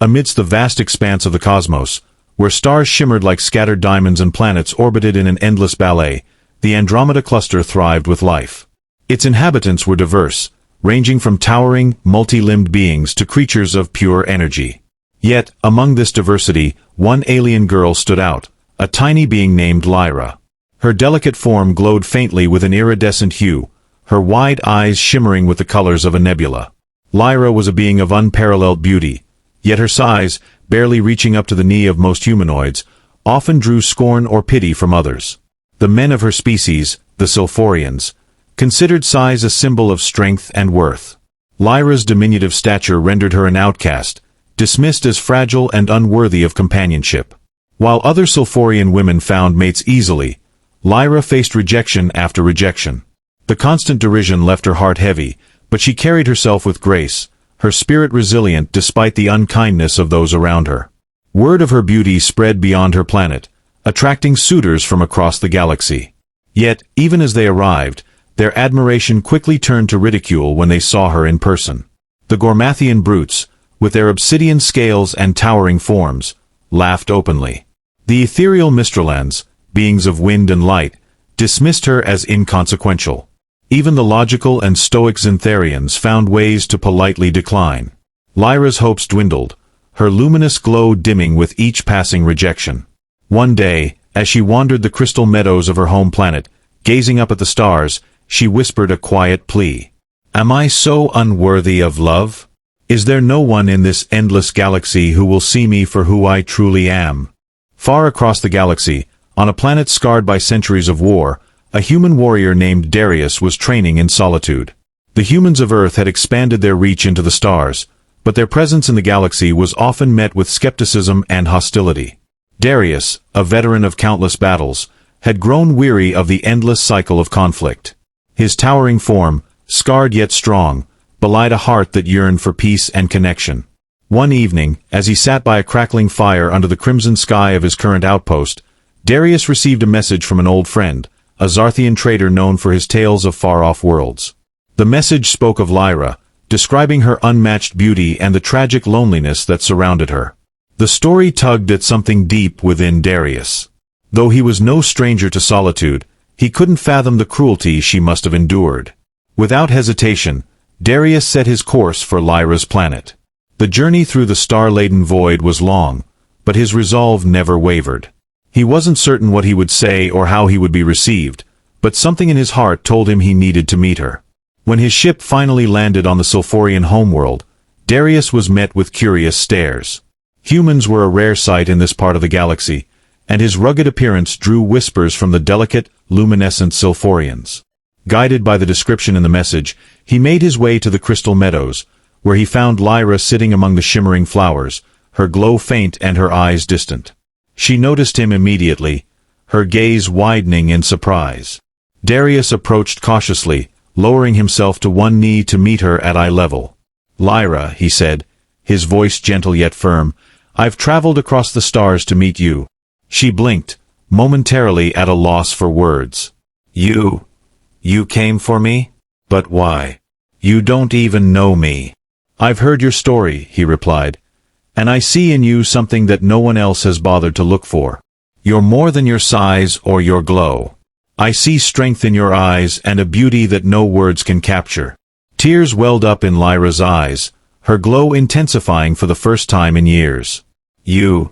Amidst the vast expanse of the cosmos, where stars shimmered like scattered diamonds and planets orbited in an endless ballet, the Andromeda cluster thrived with life. Its inhabitants were diverse, ranging from towering, multi-limbed beings to creatures of pure energy. Yet, among this diversity, one alien girl stood out, a tiny being named Lyra. Her delicate form glowed faintly with an iridescent hue, her wide eyes shimmering with the colors of a nebula. Lyra was a being of unparalleled beauty, yet her size, barely reaching up to the knee of most humanoids, often drew scorn or pity from others. The men of her species, the Sylphorians, considered size a symbol of strength and worth. Lyra's diminutive stature rendered her an outcast, dismissed as fragile and unworthy of companionship. While other Sylphorian women found mates easily, Lyra faced rejection after rejection. The constant derision left her heart heavy, but she carried herself with grace, her spirit resilient despite the unkindness of those around her. Word of her beauty spread beyond her planet, attracting suitors from across the galaxy. Yet, even as they arrived, their admiration quickly turned to ridicule when they saw her in person. The Gormathian brutes, with their obsidian scales and towering forms, laughed openly. The ethereal Mistralans, beings of wind and light, dismissed her as inconsequential. Even the logical and stoic Xantharians found ways to politely decline. Lyra's hopes dwindled, her luminous glow dimming with each passing rejection. One day, as she wandered the crystal meadows of her home planet, gazing up at the stars, she whispered a quiet plea. "Am I so unworthy of love? Is there no one in this endless galaxy who will see me for who I truly am?" Far across the galaxy, on a planet scarred by centuries of war, a human warrior named Darius was training in solitude. The humans of Earth had expanded their reach into the stars, but their presence in the galaxy was often met with skepticism and hostility. Darius, a veteran of countless battles, had grown weary of the endless cycle of conflict. His towering form, scarred yet strong, belied a heart that yearned for peace and connection. One evening, as he sat by a crackling fire under the crimson sky of his current outpost, Darius received a message from an old friend, a Zarthian trader known for his tales of far-off worlds. The message spoke of Lyra, describing her unmatched beauty and the tragic loneliness that surrounded her. The story tugged at something deep within Darius. Though he was no stranger to solitude, he couldn't fathom the cruelty she must have endured. Without hesitation, Darius set his course for Lyra's planet. The journey through the star-laden void was long, but his resolve never wavered. He wasn't certain what he would say or how he would be received, but something in his heart told him he needed to meet her. When his ship finally landed on the Sylphorian homeworld, Darius was met with curious stares. Humans were a rare sight in this part of the galaxy, and his rugged appearance drew whispers from the delicate, luminescent Sylphorians. Guided by the description in the message, he made his way to the crystal meadows, where he found Lyra sitting among the shimmering flowers, her glow faint and her eyes distant. She noticed him immediately, her gaze widening in surprise. Darius approached cautiously, lowering himself to one knee to meet her at eye level. "Lyra," he said, his voice gentle yet firm, "I've traveled across the stars to meet you." She blinked, momentarily at a loss for words. You came for me? But why? You don't even know me." "I've heard your story," he replied, "and I see in you something that no one else has bothered to look for. You're more than your size or your glow. I see strength in your eyes and a beauty that no words can capture." Tears welled up in Lyra's eyes, her glow intensifying for the first time in years. You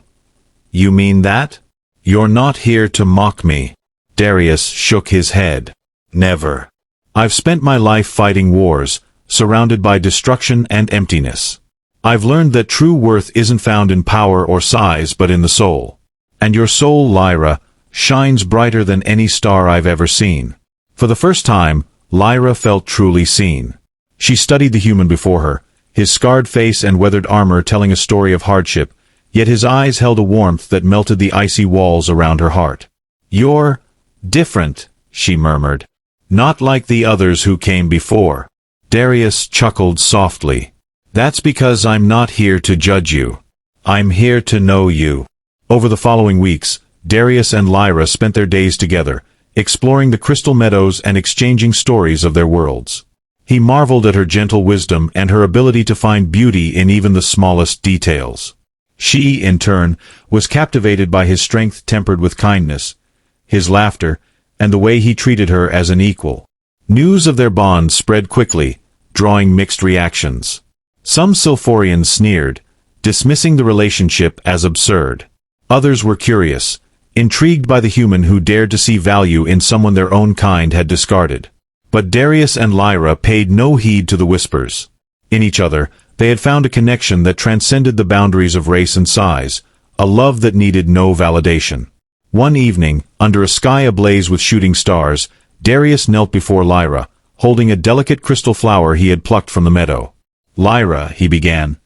mean that? You're not here to mock me." Darius shook his head. "Never. I've spent my life fighting wars, surrounded by destruction and emptiness. I've learned that true worth isn't found in power or size but in the soul. And your soul, Lyra, shines brighter than any star I've ever seen." For the first time, Lyra felt truly seen. She studied the human before her, his scarred face and weathered armor telling a story of hardship, yet his eyes held a warmth that melted the icy walls around her heart. "You're different," she murmured. "Not like the others who came before." Darius chuckled softly. "That's because I'm not here to judge you. I'm here to know you." Over the following weeks, Darius and Lyra spent their days together, exploring the crystal meadows and exchanging stories of their worlds. He marveled at her gentle wisdom and her ability to find beauty in even the smallest details. She, in turn, was captivated by his strength tempered with kindness, his laughter, and the way he treated her as an equal. News of their bond spread quickly, drawing mixed reactions. Some Sylphorians sneered, dismissing the relationship as absurd. Others were curious, intrigued by the human who dared to see value in someone their own kind had discarded. But Darius and Lyra paid no heed to the whispers. In each other, they had found a connection that transcended the boundaries of race and size, a love that needed no validation. One evening, under a sky ablaze with shooting stars, Darius knelt before Lyra, holding a delicate crystal flower he had plucked from the meadow. "Lyra," he began,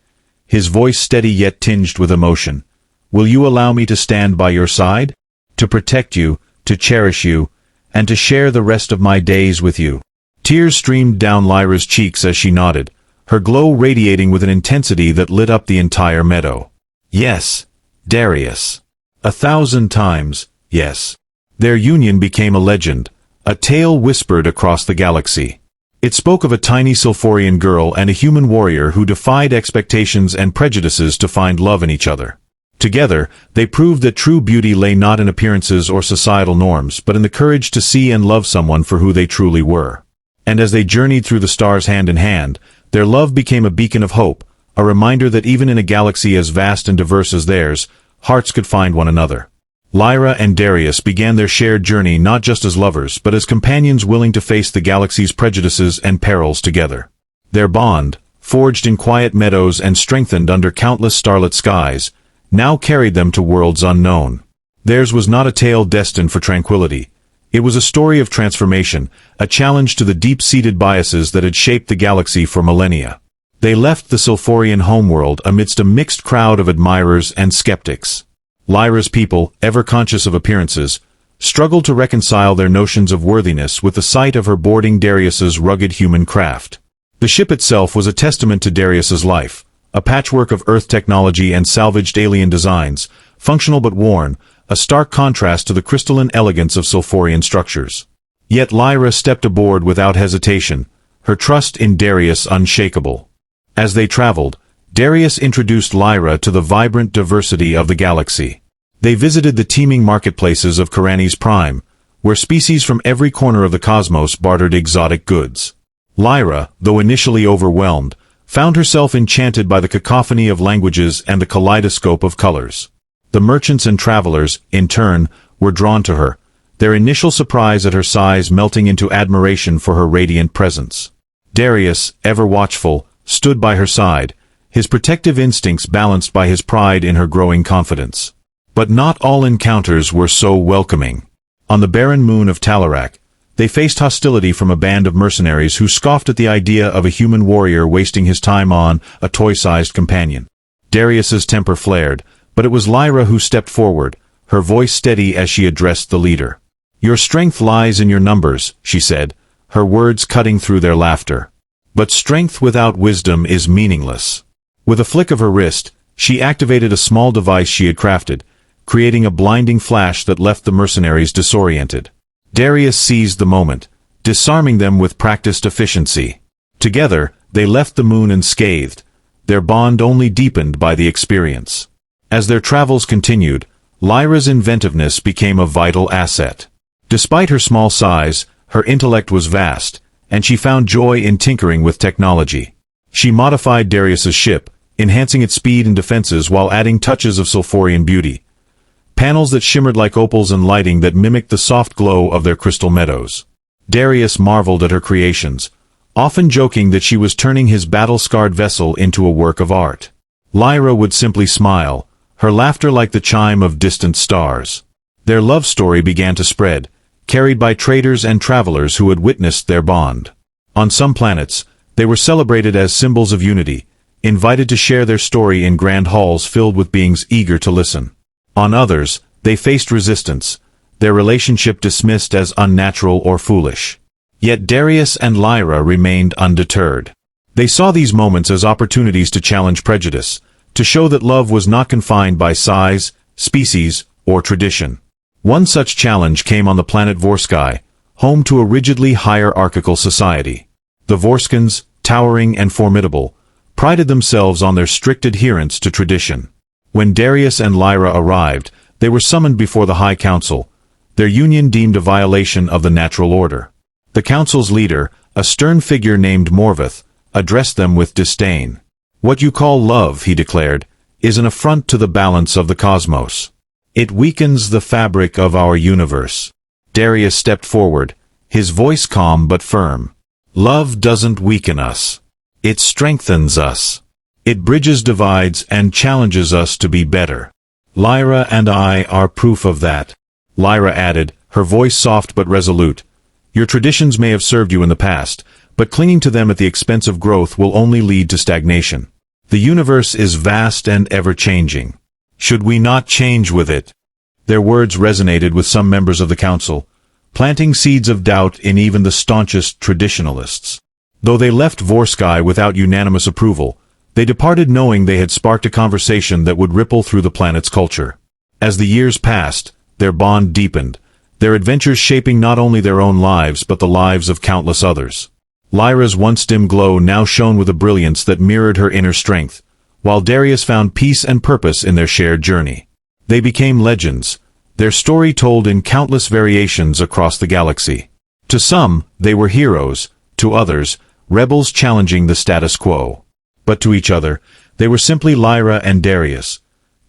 his voice steady yet tinged with emotion, "will you allow me to stand by your side? To protect you, to cherish you, and to share the rest of my days with you?" Tears streamed down Lyra's cheeks as she nodded, her glow radiating with an intensity that lit up the entire meadow. "Yes, Darius. 1,000 times, yes." Their union became a legend, a tale whispered across the galaxy. It spoke of a tiny Sylphorian girl and a human warrior who defied expectations and prejudices to find love in each other. Together, they proved that true beauty lay not in appearances or societal norms, but in the courage to see and love someone for who they truly were. And as they journeyed through the stars hand in hand, their love became a beacon of hope, a reminder that even in a galaxy as vast and diverse as theirs, hearts could find one another. Lyra and Darius began their shared journey not just as lovers but as companions willing to face the galaxy's prejudices and perils together. Their bond, forged in quiet meadows and strengthened under countless starlit skies, now carried them to worlds unknown. Theirs was not a tale destined for tranquility. It was a story of transformation, a challenge to the deep-seated biases that had shaped the galaxy for millennia. They left the Sylphorian homeworld amidst a mixed crowd of admirers and skeptics. Lyra's people, ever conscious of appearances, struggled to reconcile their notions of worthiness with the sight of her boarding Darius's rugged human craft. The ship itself was a testament to Darius's life, a patchwork of Earth technology and salvaged alien designs, functional but worn, a stark contrast to the crystalline elegance of Sylphorian structures. Yet Lyra stepped aboard without hesitation, her trust in Darius unshakable. As they traveled, Darius introduced Lyra to the vibrant diversity of the galaxy. They visited the teeming marketplaces of Kyrani's Prime, where species from every corner of the cosmos bartered exotic goods. Lyra, though initially overwhelmed, found herself enchanted by the cacophony of languages and the kaleidoscope of colors. The merchants and travelers, in turn, were drawn to her, their initial surprise at her size melting into admiration for her radiant presence. Darius, ever watchful, stood by her side, his protective instincts balanced by his pride in her growing confidence. But not all encounters were so welcoming. On the barren moon of Talarak, they faced hostility from a band of mercenaries who scoffed at the idea of a human warrior wasting his time on a toy-sized companion. Darius's temper flared, but it was Lyra who stepped forward, her voice steady as she addressed the leader. "Your strength lies in your numbers," she said, her words cutting through their laughter. "But strength without wisdom is meaningless." With a flick of her wrist, she activated a small device she had crafted, creating a blinding flash that left the mercenaries disoriented. Darius seized the moment, disarming them with practiced efficiency. Together, they left the moon unscathed, their bond only deepened by the experience. As their travels continued, Lyra's inventiveness became a vital asset. Despite her small size, her intellect was vast, and she found joy in tinkering with technology. She modified Darius's ship, enhancing its speed and defenses while adding touches of Sylphorian beauty. Panels that shimmered like opals and lighting that mimicked the soft glow of their crystal meadows. Darius marveled at her creations, often joking that she was turning his battle-scarred vessel into a work of art. Lyra would simply smile, her laughter like the chime of distant stars. Their love story began to spread, carried by traders and travelers who had witnessed their bond. On some planets, they were celebrated as symbols of unity, invited to share their story in grand halls filled with beings eager to listen. On others, they faced resistance, their relationship dismissed as unnatural or foolish. Yet Darius and Lyra remained undeterred. They saw these moments as opportunities to challenge prejudice, to show that love was not confined by size, species, or tradition. One such challenge came on the planet Vor'kesh, home to a rigidly hierarchical society. The Vor'keshans, towering and formidable, prided themselves on their strict adherence to tradition. When Darius and Lyra arrived, they were summoned before the High Council, their union deemed a violation of the natural order. The council's leader, a stern figure named Morvath, addressed them with disdain. "What you call love," he declared, "is an affront to the balance of the cosmos. It weakens the fabric of our universe." Darius stepped forward, his voice calm but firm. "Love doesn't weaken us. It strengthens us. It bridges divides and challenges us to be better. Lyra and I are proof of that." Lyra added, her voice soft but resolute, "Your traditions may have served you in the past, but clinging to them at the expense of growth will only lead to stagnation. The universe is vast and ever-changing. Should we not change with it?" Their words resonated with some members of the council, planting seeds of doubt in even the staunchest traditionalists. Though they left Vor'kesh without unanimous approval, they departed knowing they had sparked a conversation that would ripple through the planet's culture. As the years passed, their bond deepened, their adventures shaping not only their own lives but the lives of countless others. Lyra's once dim glow now shone with a brilliance that mirrored her inner strength, while Darius found peace and purpose in their shared journey. They became legends, their story told in countless variations across the galaxy. To some, they were heroes, to others, rebels challenging the status quo. But to each other, they were simply Lyra and Darius,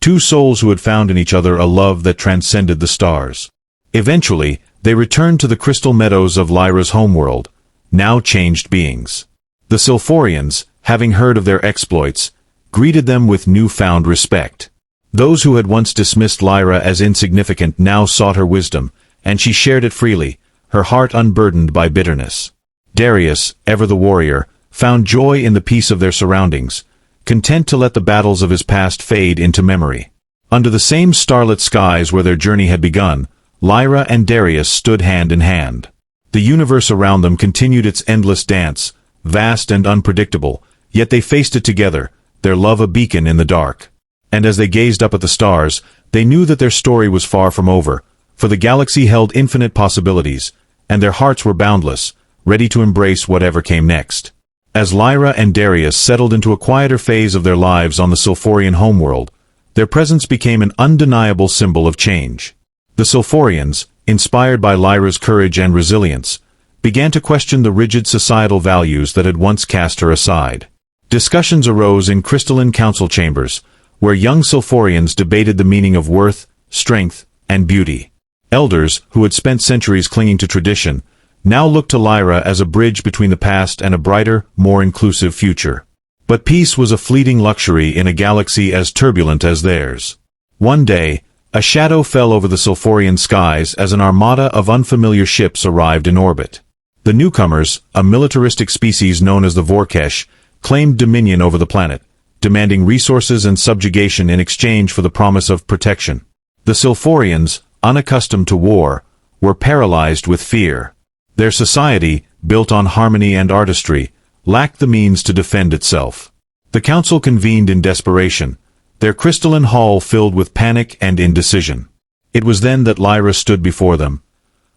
two souls who had found in each other a love that transcended the stars. Eventually, they returned to the crystal meadows of Lyra's homeworld, now changed beings. The Sylphorians, having heard of their exploits, greeted them with newfound respect. Those who had once dismissed Lyra as insignificant now sought her wisdom, and she shared it freely, her heart unburdened by bitterness. Darius, ever the warrior, found joy in the peace of their surroundings, content to let the battles of his past fade into memory. Under the same starlit skies where their journey had begun, Lyra and Darius stood hand in hand. The universe around them continued its endless dance, vast and unpredictable, yet they faced it together, their love a beacon in the dark. And as they gazed up at the stars, they knew that their story was far from over, for the galaxy held infinite possibilities, and their hearts were boundless, ready to embrace whatever came next. As Lyra and Darius settled into a quieter phase of their lives on the Sylphorian homeworld, their presence became an undeniable symbol of change. The Sylphorians, inspired by Lyra's courage and resilience, began to question the rigid societal values that had once cast her aside. Discussions arose in crystalline council chambers, where young Sylphorians debated the meaning of worth, strength, and beauty. Elders, who had spent centuries clinging to tradition, now looked to Lyra as a bridge between the past and a brighter, more inclusive future. But peace was a fleeting luxury in a galaxy as turbulent as theirs. One day, a shadow fell over the Sylphorian skies as an armada of unfamiliar ships arrived in orbit. The newcomers, a militaristic species known as the Vor'kesh, claimed dominion over the planet, demanding resources and subjugation in exchange for the promise of protection. The Sylphorians, unaccustomed to war, were paralyzed with fear. Their society, built on harmony and artistry, lacked the means to defend itself. The council convened in desperation, their crystalline hall filled with panic and indecision. It was then that Lyra stood before them,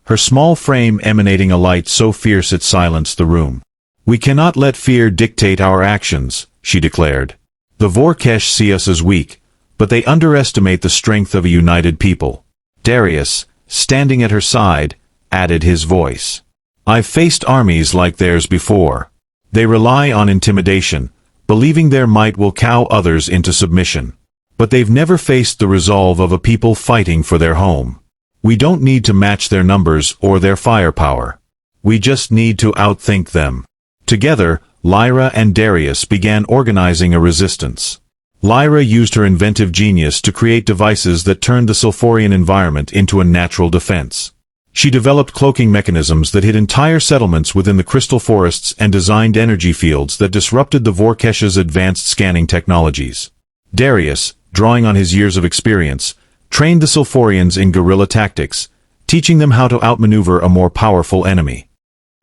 her small frame emanating a light so fierce it silenced the room. "We cannot let fear dictate our actions," she declared. "The Vor'kesh see us as weak, but they underestimate the strength of a united people." Darius, standing at her side, added his voice. "I've faced armies like theirs before. They rely on intimidation, believing their might will cow others into submission. But they've never faced the resolve of a people fighting for their home. We don't need to match their numbers or their firepower. We just need to outthink them." Together, Lyra and Darius began organizing a resistance. Lyra used her inventive genius to create devices that turned the Sylphorian environment into a natural defense. She developed cloaking mechanisms that hid entire settlements within the crystal forests and designed energy fields that disrupted the Vor'kesh's advanced scanning technologies. Darius, drawing on his years of experience, trained the Sylphorians in guerrilla tactics, teaching them how to outmaneuver a more powerful enemy.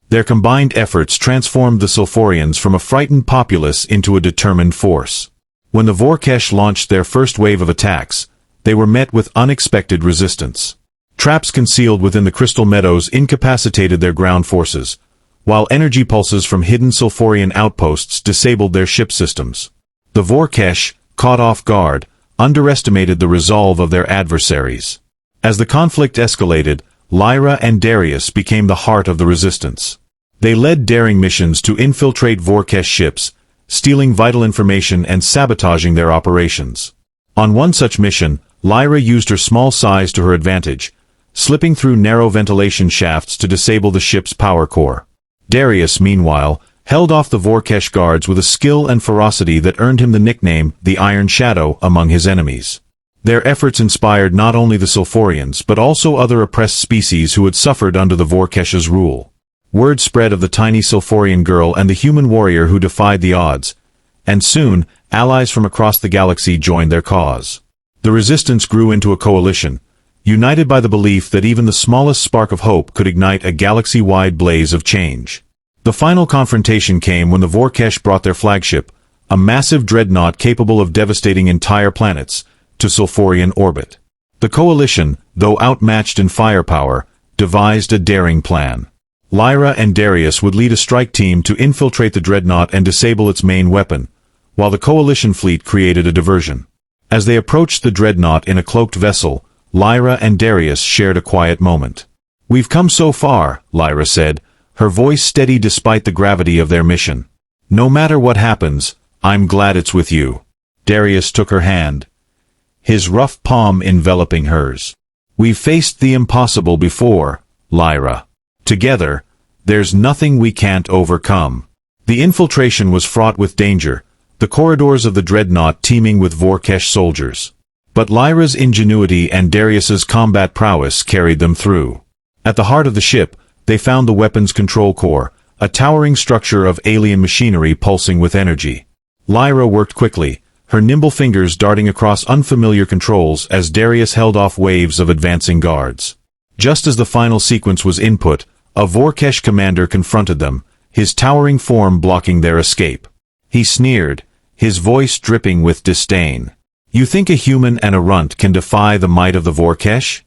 Their combined efforts transformed the Sylphorians from a frightened populace into a determined force. When the Vor'kesh launched their first wave of attacks, they were met with unexpected resistance. Traps concealed within the crystal meadows incapacitated their ground forces, while energy pulses from hidden Sylphorian outposts disabled their ship systems. The Vor'kesh, caught off guard, underestimated the resolve of their adversaries. As the conflict escalated, Lyra and Darius became the heart of the resistance. They led daring missions to infiltrate Vor'kesh ships, stealing vital information and sabotaging their operations. On one such mission, Lyra used her small size to her advantage, slipping through narrow ventilation shafts to disable the ship's power core. Darius, meanwhile, held off the Vor'kesh guards with a skill and ferocity that earned him the nickname the Iron Shadow among his enemies. Their efforts inspired not only the Sylphorians but also other oppressed species who had suffered under the Vor'kesh's rule. Word spread of the tiny Sylphorian girl and the human warrior who defied the odds, and soon, allies from across the galaxy joined their cause. The resistance grew into a coalition, united by the belief that even the smallest spark of hope could ignite a galaxy-wide blaze of change. The final confrontation came when the Vor'kesh brought their flagship, a massive dreadnought capable of devastating entire planets, to Sylphorian orbit. The coalition, though outmatched in firepower, devised a daring plan. Lyra and Darius would lead a strike team to infiltrate the dreadnought and disable its main weapon, while the coalition fleet created a diversion. As they approached the dreadnought in a cloaked vessel, Lyra and Darius shared a quiet moment. "We've come so far," Lyra said, her voice steady despite the gravity of their mission. "No matter what happens, I'm glad it's with you." Darius took her hand, his rough palm enveloping hers. "We've faced the impossible before, Lyra. Together, there's nothing we can't overcome." The infiltration was fraught with danger, the corridors of the dreadnought teeming with Vor'kesh soldiers. But Lyra's ingenuity and Darius's combat prowess carried them through. At the heart of the ship, they found the weapons control core, a towering structure of alien machinery pulsing with energy. Lyra worked quickly, her nimble fingers darting across unfamiliar controls as Darius held off waves of advancing guards. Just as the final sequence was input, a Vor'kesh commander confronted them, his towering form blocking their escape. He sneered, his voice dripping with disdain. "You think a human and a runt can defy the might of the Vor'kesh?"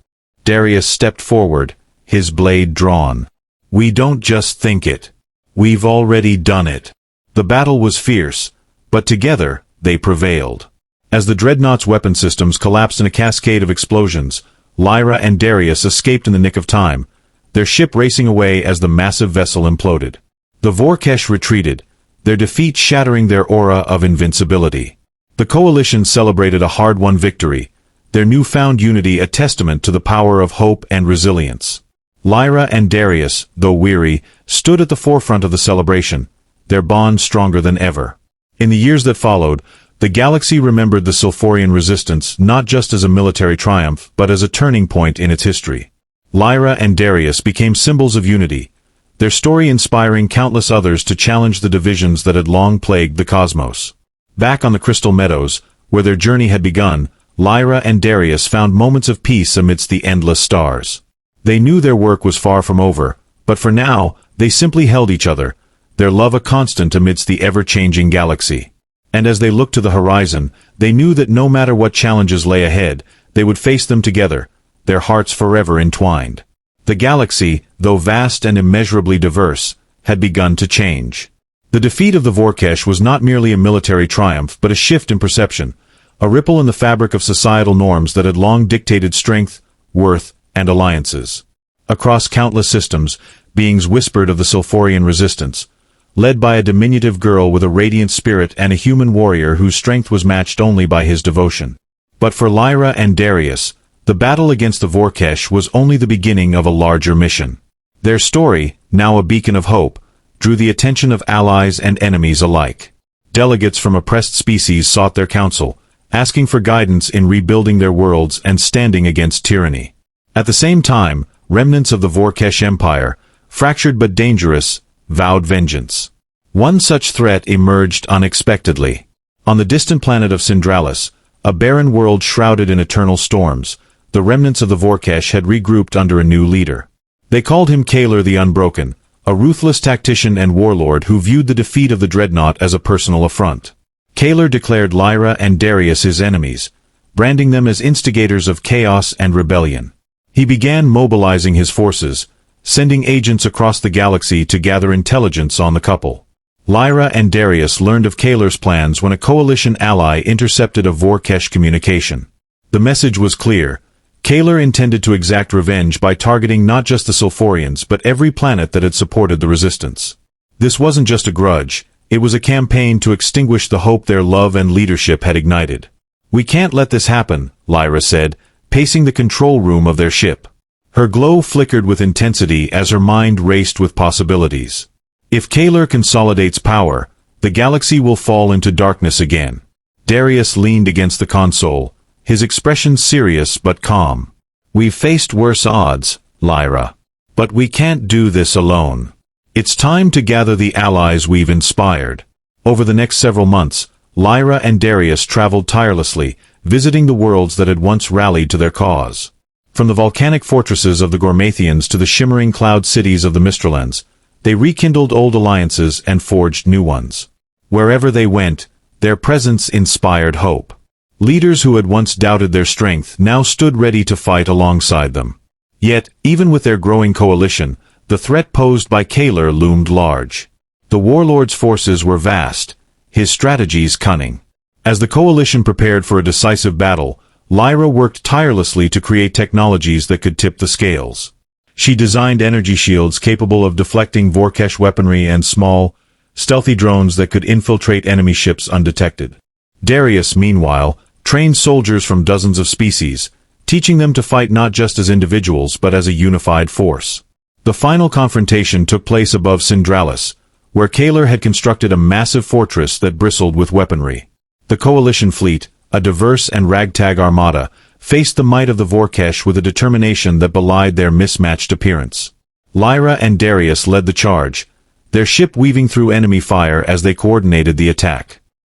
Darius stepped forward, his blade drawn. "We don't just think it. We've already done it." The battle was fierce, but together, they prevailed. As the dreadnought's weapon systems collapsed in a cascade of explosions, Lyra and Darius escaped in the nick of time, their ship racing away as the massive vessel imploded. The Vor'kesh retreated, their defeat shattering their aura of invincibility. The coalition celebrated a hard-won victory, their newfound unity a testament to the power of hope and resilience. Lyra and Darius, though weary, stood at the forefront of the celebration, their bond stronger than ever. In the years that followed, the galaxy remembered the Sylphorian resistance not just as a military triumph but as a turning point in its history. Lyra and Darius became symbols of unity, their story inspiring countless others to challenge the divisions that had long plagued the cosmos. Back on the Crystal Meadows, where their journey had begun, Lyra and Darius found moments of peace amidst the endless stars. They knew their work was far from over, but for now, they simply held each other, their love a constant amidst the ever-changing galaxy. And as they looked to the horizon, they knew that no matter what challenges lay ahead, they would face them together, their hearts forever entwined. The galaxy, though vast and immeasurably diverse, had begun to change. The defeat of the Vor'kesh was not merely a military triumph but a shift in perception, a ripple in the fabric of societal norms that had long dictated strength, worth, and alliances. Across countless systems, beings whispered of the Sylphorian resistance, led by a diminutive girl with a radiant spirit and a human warrior whose strength was matched only by his devotion. But for Lyra and Darius, the battle against the Vor'kesh was only the beginning of a larger mission. Their story, now a beacon of hope, drew the attention of allies and enemies alike. Delegates from oppressed species sought their counsel, asking for guidance in rebuilding their worlds and standing against tyranny. At the same time, remnants of the Vor'kesh Empire, fractured but dangerous, vowed vengeance. One such threat emerged unexpectedly. On the distant planet of Syndralis, a barren world shrouded in eternal storms, the remnants of the Vor'kesh had regrouped under a new leader. They called him Kaelor the Unbroken, a ruthless tactician and warlord who viewed the defeat of the dreadnought as a personal affront. Kaelor declared Lyra and Darius his enemies, branding them as instigators of chaos and rebellion. He began mobilizing his forces, sending agents across the galaxy to gather intelligence on the couple. Lyra and Darius learned of Kaelor's plans when a coalition ally intercepted a Vor'kesh communication. The message was clear. Kaelor intended to exact revenge by targeting not just the Sylphorians but every planet that had supported the resistance. This wasn't just a grudge, it was a campaign to extinguish the hope their love and leadership had ignited. "We can't let this happen," Lyra said, pacing the control room of their ship. Her glow flickered with intensity as her mind raced with possibilities. If Kaelor consolidates power, the galaxy will fall into darkness again. Darius leaned against the console, his expression serious but calm. "We've faced worse odds, Lyra. But we can't do this alone. It's time to gather the allies we've inspired." Over the next several months, Lyra and Darius traveled tirelessly, visiting the worlds that had once rallied to their cause. From the volcanic fortresses of the Gormathians to the shimmering cloud cities of the Mistralens, they rekindled old alliances and forged new ones. Wherever they went, their presence inspired hope. Leaders who had once doubted their strength now stood ready to fight alongside them. Yet, even with their growing coalition, the threat posed by Kaelor loomed large. The warlord's forces were vast, his strategies cunning. As the coalition prepared for a decisive battle, Lyra worked tirelessly to create technologies that could tip the scales. She designed energy shields capable of deflecting Vor'kesh weaponry and small, stealthy drones that could infiltrate enemy ships undetected. Darius, meanwhile, trained soldiers from dozens of species, teaching them to fight not just as individuals but as a unified force. The final confrontation took place above Syndralis, where Kaelor had constructed a massive fortress that bristled with weaponry. The coalition fleet, a diverse and ragtag armada, faced the might of the Vor'kesh with a determination that belied their mismatched appearance. Lyra and Darius led the charge, their ship weaving through enemy fire as they coordinated the attack.